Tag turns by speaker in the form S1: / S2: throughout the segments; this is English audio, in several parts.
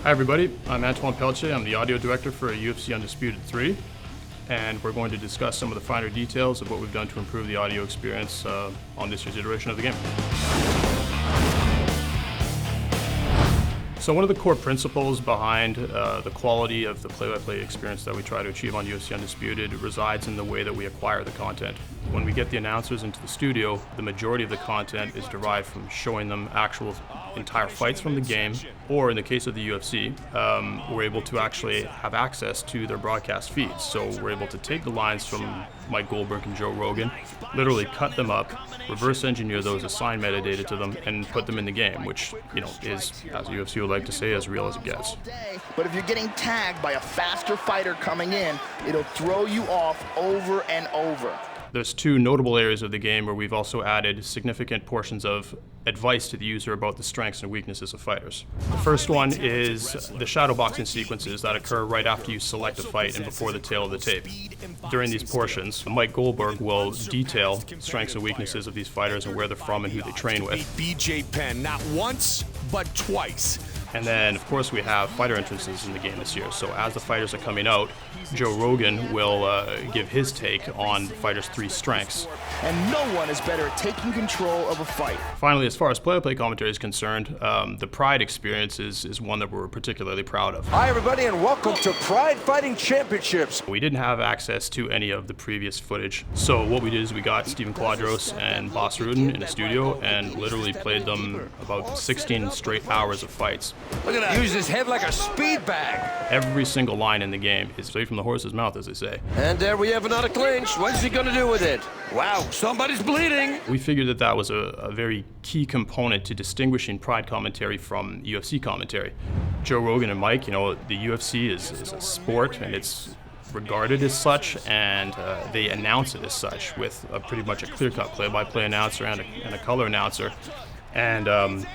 S1: Hi everybody, I'm Antoine Pelletier. I'm the audio director for UFC Undisputed 3, and we're going to discuss some of the finer details of what we've done to improve the audio experience on this year's iteration of the game. So one of the core principles behind the quality of the play-by-play experience that we try to achieve on UFC Undisputed resides in the way that we acquire the content. When we get the announcers into the studio, the majority of the content is derived from showing them actual entire fights from the game, or in the case of the UFC, we're able to actually have access to their broadcast feeds. So we're able to take the lines from Mike Goldberg and Joe Rogan, literally cut them up, reverse engineer those, assign metadata to them, and put them in the game, which, you know, is, as UFC would like to say, as real as it gets.
S2: But if you're getting tagged by a faster fighter coming in, it'll throw you off over and over.
S1: There's two notable areas of the game where we've also added significant portions of advice to the user about the strengths and weaknesses of fighters. The first one is the shadowboxing sequences that occur right after you select a fight and before the tail of the tape. During these portions, Mike Goldberg will detail strengths and weaknesses of these fighters and where they're from and who they train with.
S3: BJ Penn, not once, but twice.
S1: And then, of course, we have fighter entrances in the game this year. So as the fighters are coming out, Joe Rogan will give his take on fighters' three strengths.
S2: And no one is better at taking control of a fight.
S1: Finally, as far as play-by-play commentary is concerned, the Pride experience is one that we're particularly proud of.
S4: Hi, everybody, and welcome to Pride Fighting Championships.
S1: We didn't have access to any of the previous footage. So what we did is we got Steven Quadros and Boss Rudin in a studio and literally played them about 16 straight hours of fights.
S4: Look at that. Use his head like a speed bag.
S1: Every single line in the game is straight from the horse's mouth, as they say.
S4: And there we have another clinch. What's he going to do with it? Wow, somebody's bleeding.
S1: We figured that that was a very key component to distinguishing Pride commentary from UFC commentary. Joe Rogan and Mike, you know, the UFC is a sport and it's regarded as such, and they announce it as such with pretty much a clear-cut play-by-play announcer and a color announcer. And,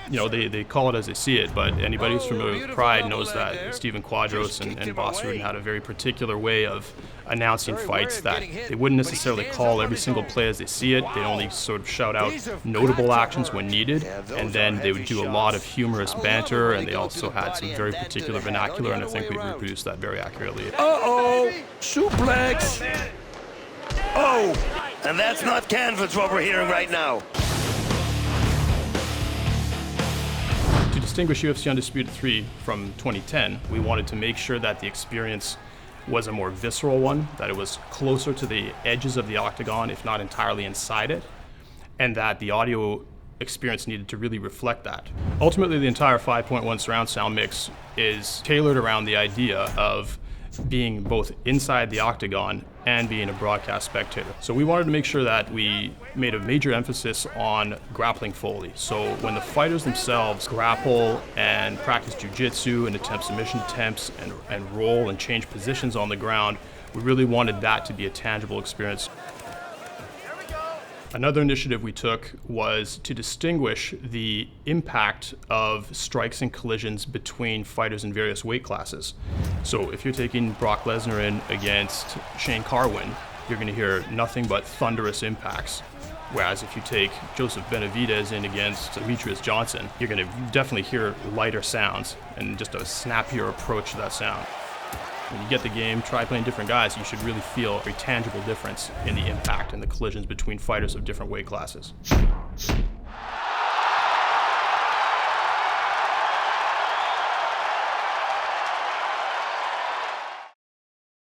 S1: you know, they call it as they see it, but anybody who's familiar with Pride knows that Steven Quadros and Boss Rudin had a very particular way of announcing fights that they wouldn't necessarily call every single play as they see it. They'd only sort of shout out notable actions when needed, and then they would do a lot of humorous banter, and they also had some very particular vernacular, and I think we've reproduced that very accurately.
S4: Uh-oh, suplex.
S5: Oh, and that's not canvas what we're hearing right now.
S1: To distinguish UFC Undisputed 3 from 2010, we wanted to make sure that the experience was a more visceral one, that it was closer to the edges of the octagon, if not entirely inside it, and that the audio experience needed to really reflect that. Ultimately, the entire 5.1 surround sound mix is tailored around the idea of being both inside the octagon and being a broadcast spectator. So we wanted to make sure that we made a major emphasis on grappling Foley. So when the fighters themselves grapple and practice jiu-jitsu and attempt submission attempts and roll and change positions on the ground, we really wanted that to be a tangible experience. Another initiative we took was to distinguish the impact of strikes and collisions between fighters in various weight classes. So if you're taking Brock Lesnar in against Shane Carwin, you're going to hear nothing but thunderous impacts. Whereas if you take Joseph Benavidez in against Demetrius Johnson, you're going to definitely hear lighter sounds and just a snappier approach to that sound. When you get the game, try playing different guys, you should really feel a tangible difference in the impact and the collisions between fighters of different weight classes.